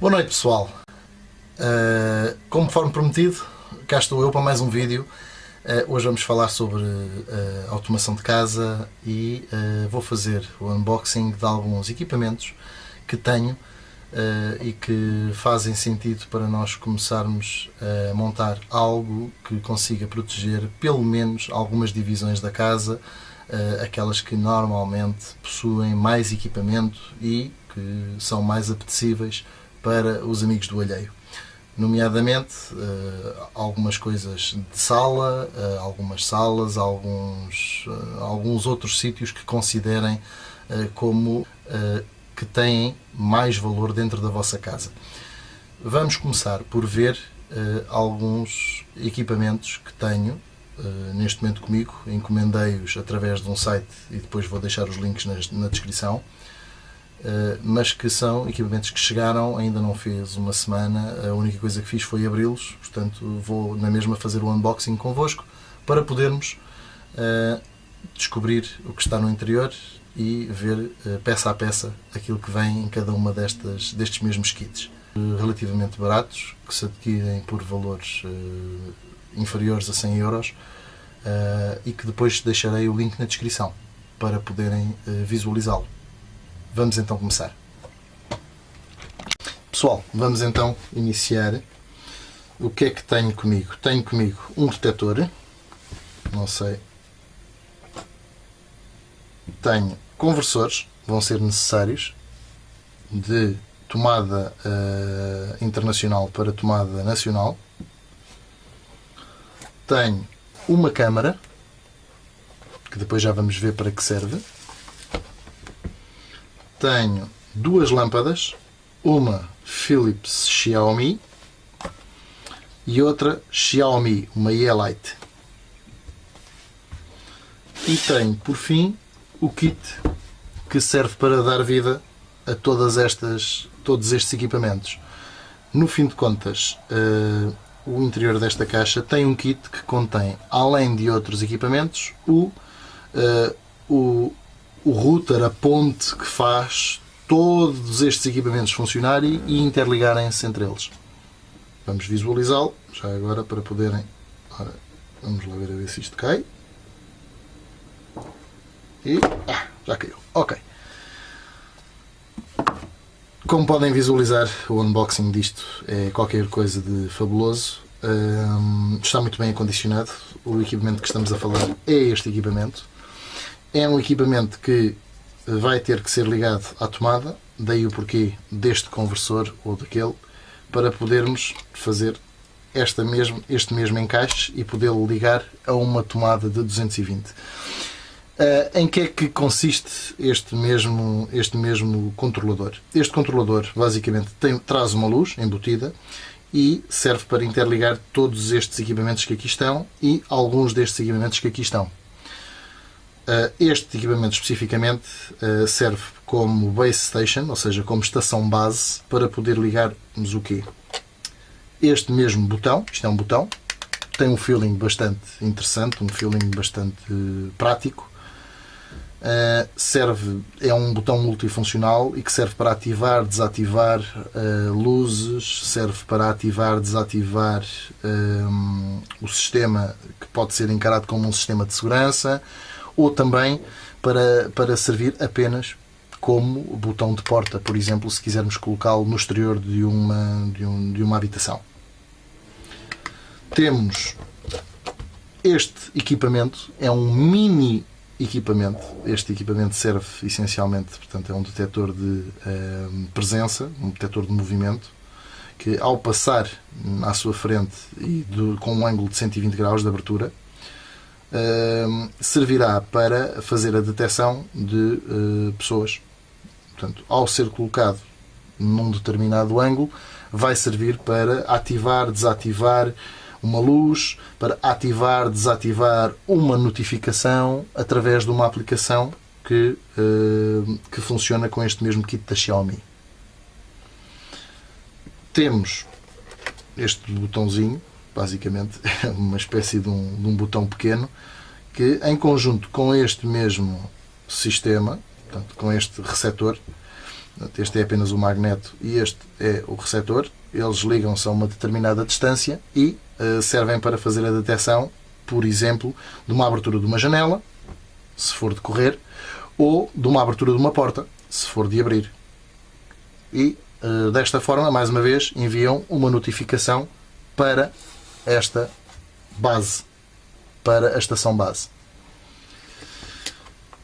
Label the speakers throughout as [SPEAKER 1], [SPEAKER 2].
[SPEAKER 1] Boa noite, pessoal. Conforme prometido, cá estou eu para mais um vídeo. Hoje vamos falar sobre automação de casa e vou fazer o unboxing de alguns equipamentos que tenho e que fazem sentido para nós começarmos a montar algo que consiga proteger pelo menos algumas divisões da casa, aquelas que normalmente possuem mais equipamento e que são mais apetecíveis para os amigos do alheio. Nomeadamente algumas coisas de sala, algumas salas, alguns outros sítios que considerem como que têm mais valor dentro da vossa casa. Vamos começar por ver alguns equipamentos que tenho neste momento comigo. Encomendei-os através de um site e depois vou deixar os links na descrição. Mas que são equipamentos que chegaram, ainda não fez uma semana, a única coisa que fiz foi abri-los, portanto vou na mesma fazer o unboxing convosco para podermos descobrir o que está no interior e ver peça a peça aquilo que vem em cada uma destes mesmos kits. Relativamente baratos, que se adquirem por valores inferiores a 100 euros e que depois deixarei o link na descrição para poderem visualizá-lo. Vamos então começar. Pessoal, vamos então iniciar. O que é que tenho comigo? Tenho comigo um detector, não sei. Tenho conversores, vão ser necessários, de tomada internacional para tomada nacional. Tenho uma câmara, que depois já vamos ver para que serve. Tenho duas lâmpadas, uma Philips Xiaomi e outra Xiaomi, uma E-Lite. E tenho, por fim, o kit que serve para dar vida a todos estes equipamentos. No fim de contas, o interior desta caixa tem um kit que contém, além de outros equipamentos, o router, a ponte que faz todos estes equipamentos funcionarem e interligarem-se entre eles. Vamos visualizá-lo já agora para poderem. Ora, vamos lá ver se isto cai. E já caiu. Ok. Como podem visualizar, o unboxing disto é qualquer coisa de fabuloso. Está muito bem acondicionado. O equipamento que estamos a falar é este equipamento. É um equipamento que vai ter que ser ligado à tomada, daí o porquê deste conversor ou daquele, para podermos fazer este mesmo encaixe e podê-lo ligar a uma tomada de 220. Em que é que consiste este mesmo controlador? Este controlador basicamente traz uma luz embutida e serve para interligar todos estes equipamentos que aqui estão e alguns destes equipamentos que aqui estão. Este equipamento especificamente serve como base station, ou seja, como estação base, para poder ligarmos o quê? Este mesmo botão, isto é um botão, tem um feeling bastante interessante, um feeling bastante prático. É um botão multifuncional e que serve para ativar, desativar luzes, serve para ativar, desativar o sistema, que pode ser encarado como um sistema de segurança, ou também para servir apenas como botão de porta, por exemplo, se quisermos colocá-lo no exterior de uma habitação. Temos este equipamento, é um mini equipamento. Este equipamento serve essencialmente, portanto, é um detector de presença, um detector de movimento, que ao passar à sua frente e com um ângulo de 120 graus de abertura, servirá para fazer a detecção de pessoas. Portanto, ao ser colocado num determinado ângulo, vai servir para ativar, desativar uma luz, para ativar, desativar uma notificação através de uma aplicação que funciona com este mesmo kit da Xiaomi. Temos este botãozinho, basicamente é uma espécie de um botão pequeno, que em conjunto com este mesmo sistema, portanto, com este receptor, Este é apenas o magneto e este é o receptor. Eles ligam-se a uma determinada distância e servem para fazer a detecção, por exemplo, de uma abertura de uma janela, se for de correr, ou de uma abertura de uma porta, se for de abrir. E desta forma, mais uma vez, enviam uma notificação para esta base, para a estação base.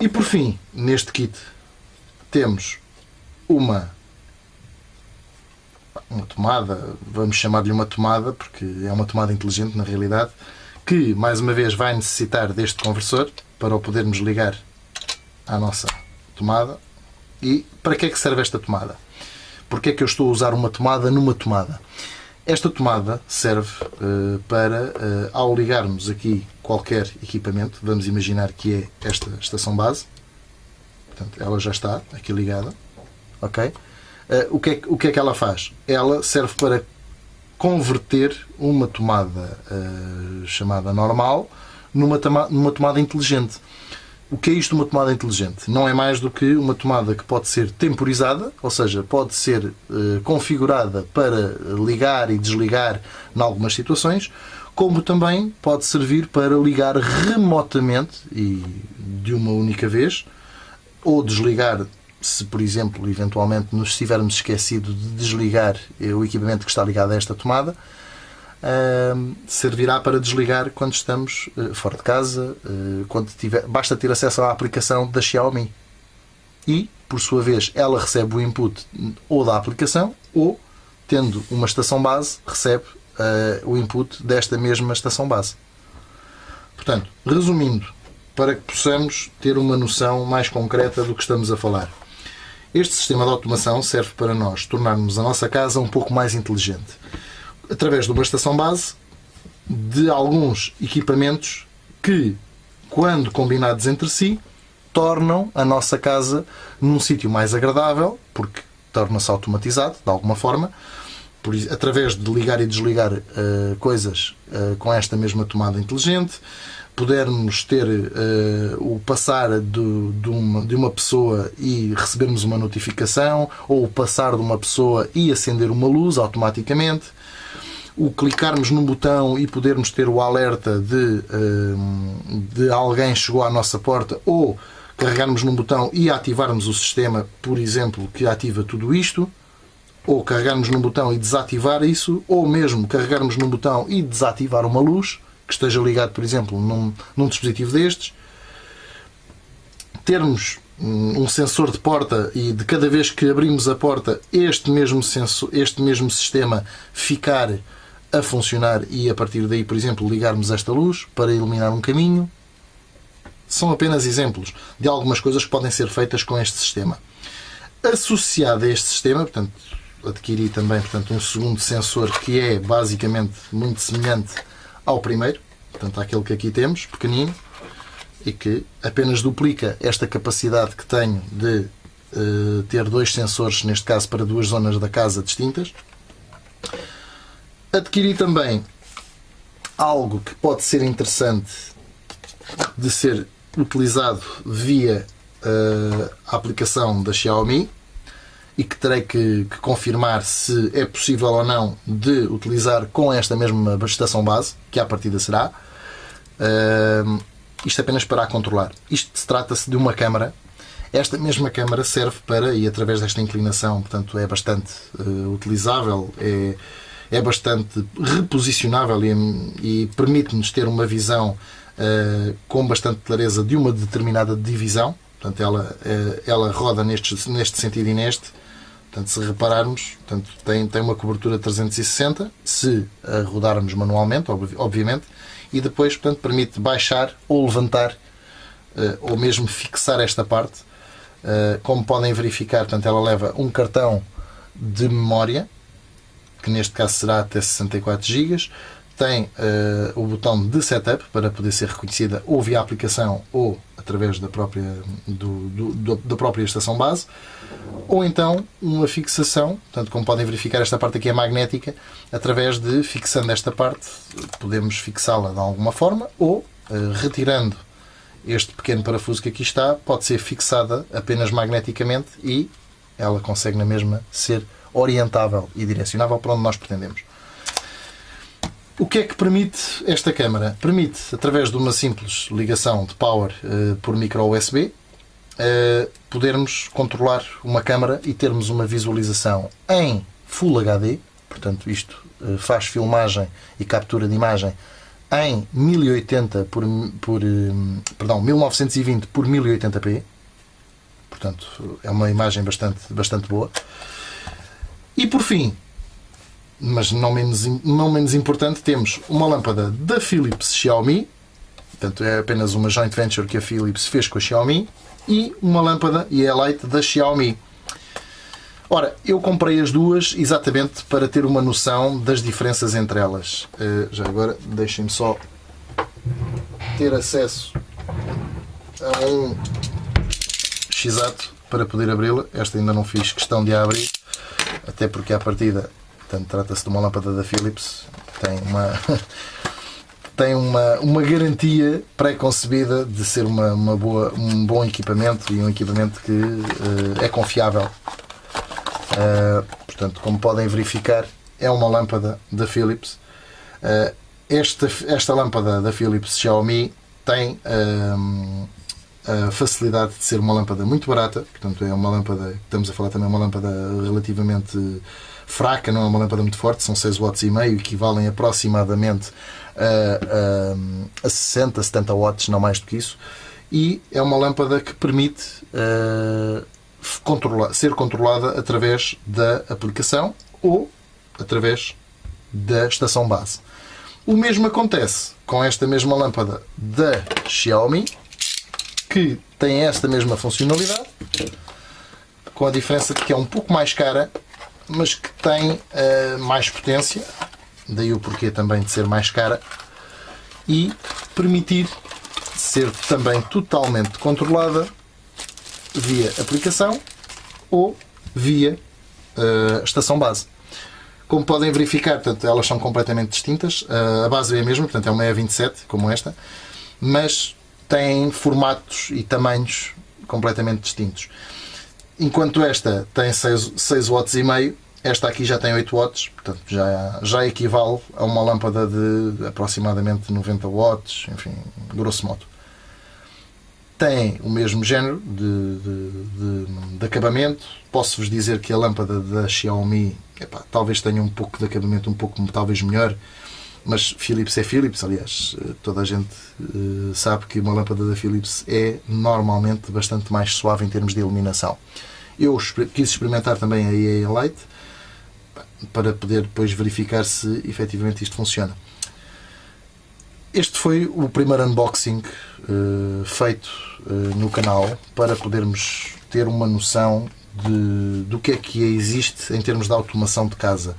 [SPEAKER 1] E por fim, neste kit, temos uma tomada, vamos chamar-lhe uma tomada, porque é uma tomada inteligente na realidade, que mais uma vez vai necessitar deste conversor para o podermos ligar à nossa tomada. E para que é que serve esta tomada? Porque é que eu estou a usar uma tomada numa tomada? Esta tomada serve para, ao ligarmos aqui qualquer equipamento, vamos imaginar que é esta estação base, portanto, ela já está aqui ligada, ok? O que é que ela faz? Ela serve para converter uma tomada chamada normal numa tomada inteligente. O que é isto, uma tomada inteligente? Não é mais do que uma tomada que pode ser temporizada, ou seja, pode ser configurada para ligar e desligar em algumas situações, como também pode servir para ligar remotamente e de uma única vez, ou desligar, se por exemplo, eventualmente nos estivermos esquecido de desligar o equipamento que está ligado a esta tomada. Servirá para desligar quando estamos fora de casa, basta ter acesso à aplicação da Xiaomi e, por sua vez, ela recebe o input ou da aplicação ou, tendo uma estação base, recebe o input desta mesma estação base. Portanto, resumindo, para que possamos ter uma noção mais concreta do que estamos a falar, este sistema de automação serve para nós tornarmos a nossa casa um pouco mais inteligente, através de uma estação base, de alguns equipamentos que, quando combinados entre si, tornam a nossa casa num sítio mais agradável, porque torna-se automatizado, de alguma forma, através de ligar e desligar coisas com esta mesma tomada inteligente, podermos ter o passar de uma pessoa e recebermos uma notificação, ou o passar de uma pessoa e acender uma luz automaticamente, o clicarmos num botão e podermos ter o alerta de alguém chegou à nossa porta, ou carregarmos num botão e ativarmos o sistema, por exemplo, que ativa tudo isto, ou carregarmos num botão e desativar isso, ou mesmo carregarmos num botão e desativar uma luz que esteja ligado, por exemplo, num dispositivo destes, termos um sensor de porta e de cada vez que abrimos a porta este mesmo sistema ficar a funcionar e a partir daí, por exemplo, ligarmos esta luz para iluminar um caminho. São apenas exemplos de algumas coisas que podem ser feitas com este sistema. Associado a este sistema, portanto, adquiri também um segundo sensor que é basicamente muito semelhante ao primeiro, portanto, àquele que aqui temos, pequenino, e que apenas duplica esta capacidade que tenho de ter dois sensores, neste caso para duas zonas da casa distintas. Adquiri também algo que pode ser interessante de ser utilizado via a aplicação da Xiaomi e que terei que confirmar se é possível ou não de utilizar com esta mesma estação base, que à partida será. Isto apenas para a controlar. Isto trata-se de uma câmara. Esta mesma câmara serve para, e através desta inclinação, portanto, é bastante utilizável, é bastante reposicionável e permite-nos ter uma visão com bastante clareza de uma determinada divisão. Portanto, ela roda neste sentido e neste. Portanto, se repararmos, portanto, tem uma cobertura 360, se a rodarmos manualmente, obviamente, e depois, portanto, permite baixar ou levantar ou mesmo fixar esta parte. Como podem verificar, portanto, ela leva um cartão de memória, que neste caso será até 64 GB, tem o botão de setup para poder ser reconhecida ou via aplicação ou através da própria estação base, ou então uma fixação, portanto, como podem verificar, esta parte aqui é magnética, através de fixando esta parte podemos fixá-la de alguma forma, ou retirando este pequeno parafuso que aqui está, pode ser fixada apenas magneticamente e ela consegue na mesma ser orientável e direcionável para onde nós pretendemos. O que é que permite esta câmara? Permite, através de uma simples ligação de power por micro USB, podermos controlar uma câmara e termos uma visualização em Full HD, portanto isto faz filmagem e captura de imagem em 1080 1920 por 1080p, portanto é uma imagem bastante boa. E por fim, mas não menos importante, temos uma lâmpada da Philips Xiaomi, portanto é apenas uma joint venture que a Philips fez com a Xiaomi, e uma lâmpada EA-Light da Xiaomi. Ora, eu comprei as duas exatamente para ter uma noção das diferenças entre elas. Já agora deixem-me só ter acesso a um X-Ato para poder abri-la. Esta ainda não fiz questão de a abrir, até porque à partida, portanto, trata-se de uma lâmpada da Philips, tem uma garantia pré-concebida de ser um bom equipamento e um equipamento que é confiável. Portanto, como podem verificar, é uma lâmpada da Philips. Esta lâmpada da Philips Xiaomi tem a facilidade de ser uma lâmpada muito barata, portanto é uma lâmpada, estamos a falar também uma lâmpada relativamente fraca, não é uma lâmpada muito forte, são 6,5 watts, equivalem aproximadamente a 60, 70 watts, não mais do que isso, e é uma lâmpada que permite ser controlada através da aplicação ou através da estação base. O mesmo acontece com esta mesma lâmpada da Xiaomi, que tem esta mesma funcionalidade, com a diferença de que é um pouco mais cara, mas que tem mais potência, daí o porquê também de ser mais cara, e permitir ser também totalmente controlada via aplicação ou via estação base. Como podem verificar, portanto, elas são completamente distintas. A base é a mesma, portanto é uma E27, como esta, mas têm formatos e tamanhos completamente distintos. Enquanto esta tem 6 watts e meio, esta aqui já tem 8 watts, portanto já equivale a uma lâmpada de aproximadamente 90 watts, enfim, grosso modo. Tem o mesmo género de acabamento. Posso-vos dizer que a lâmpada da Xiaomi, talvez tenha um pouco de acabamento um pouco talvez melhor, mas Philips é Philips, aliás, toda a gente sabe que uma lâmpada da Philips é normalmente bastante mais suave em termos de iluminação. Eu quis experimentar também a EA-Light para poder depois verificar se efetivamente isto funciona. Este foi o primeiro unboxing feito no canal para podermos ter uma noção do que existe em termos de automação de casa.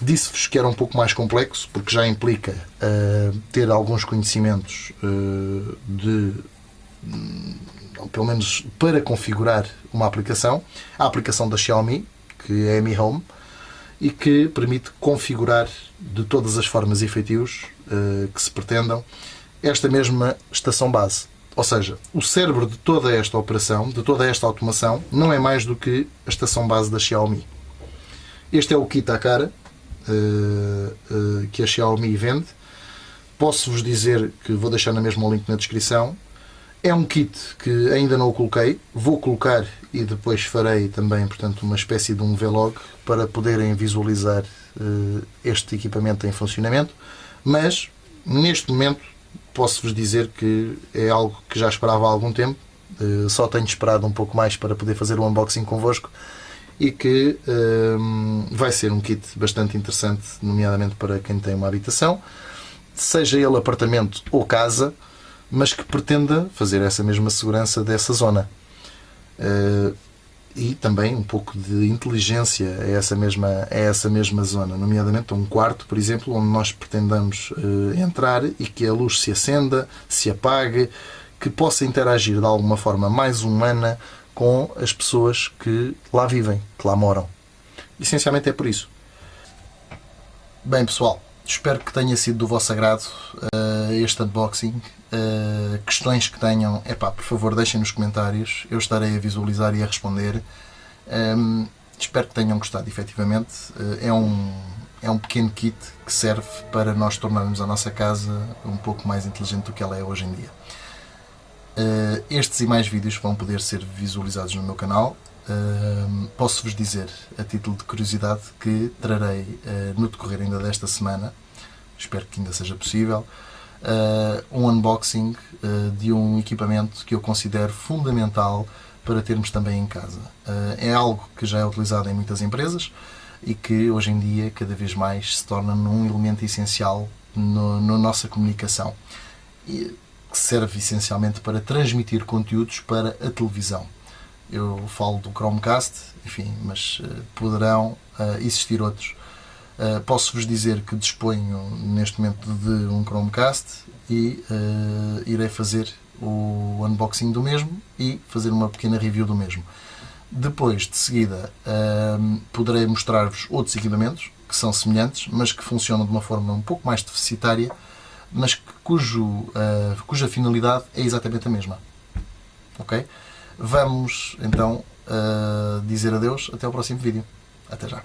[SPEAKER 1] Disse-vos que era um pouco mais complexo, porque já implica ter alguns conhecimentos pelo menos para configurar uma aplicação, a aplicação da Xiaomi, que é a Mi Home, e que permite configurar de todas as formas e feitios que se pretendam esta mesma estação base. Ou seja, o cérebro de toda esta operação, de toda esta automação, não é mais do que a estação base da Xiaomi. Este é o kit à cara que a Xiaomi vende. Posso-vos dizer que vou deixar na mesma o link na descrição. É um kit que ainda não o coloquei, vou colocar e depois farei também, portanto, uma espécie de um vlog para poderem visualizar este equipamento em funcionamento, mas neste momento posso-vos dizer que é algo que já esperava há algum tempo, só tenho esperado um pouco mais para poder fazer o unboxing convosco e que vai ser um kit bastante interessante, nomeadamente para quem tem uma habitação, seja ele apartamento ou casa, mas que pretenda fazer essa mesma segurança dessa zona. E também um pouco de inteligência a essa mesma zona, nomeadamente um quarto, por exemplo, onde nós pretendamos entrar e que a luz se acenda, se apague, que possa interagir de alguma forma mais humana com as pessoas que lá vivem, que lá moram. Essencialmente é por isso. Bem, pessoal, espero que tenha sido do vosso agrado este unboxing. Questões que tenham, por favor, deixem nos comentários, eu estarei a visualizar e a responder. Espero que tenham gostado, efetivamente. É um pequeno kit que serve para nós tornarmos a nossa casa um pouco mais inteligente do que ela é hoje em dia. Estes e mais vídeos vão poder ser visualizados no meu canal. Posso-vos dizer, a título de curiosidade, que trarei no decorrer ainda desta semana, espero que ainda seja possível, um unboxing de um equipamento que eu considero fundamental para termos também em casa. É algo que já é utilizado em muitas empresas e que hoje em dia cada vez mais se torna um elemento essencial na nossa comunicação, e que serve essencialmente para transmitir conteúdos para a televisão. Eu falo do Chromecast, enfim, mas poderão existir outros. Posso-vos dizer que disponho neste momento de um Chromecast e irei fazer o unboxing do mesmo e fazer uma pequena review do mesmo. Depois, de seguida, poderei mostrar-vos outros equipamentos que são semelhantes, mas que funcionam de uma forma um pouco mais deficitária, mas cuja finalidade é exatamente a mesma. Ok? Vamos então dizer adeus, até ao próximo vídeo. Até já.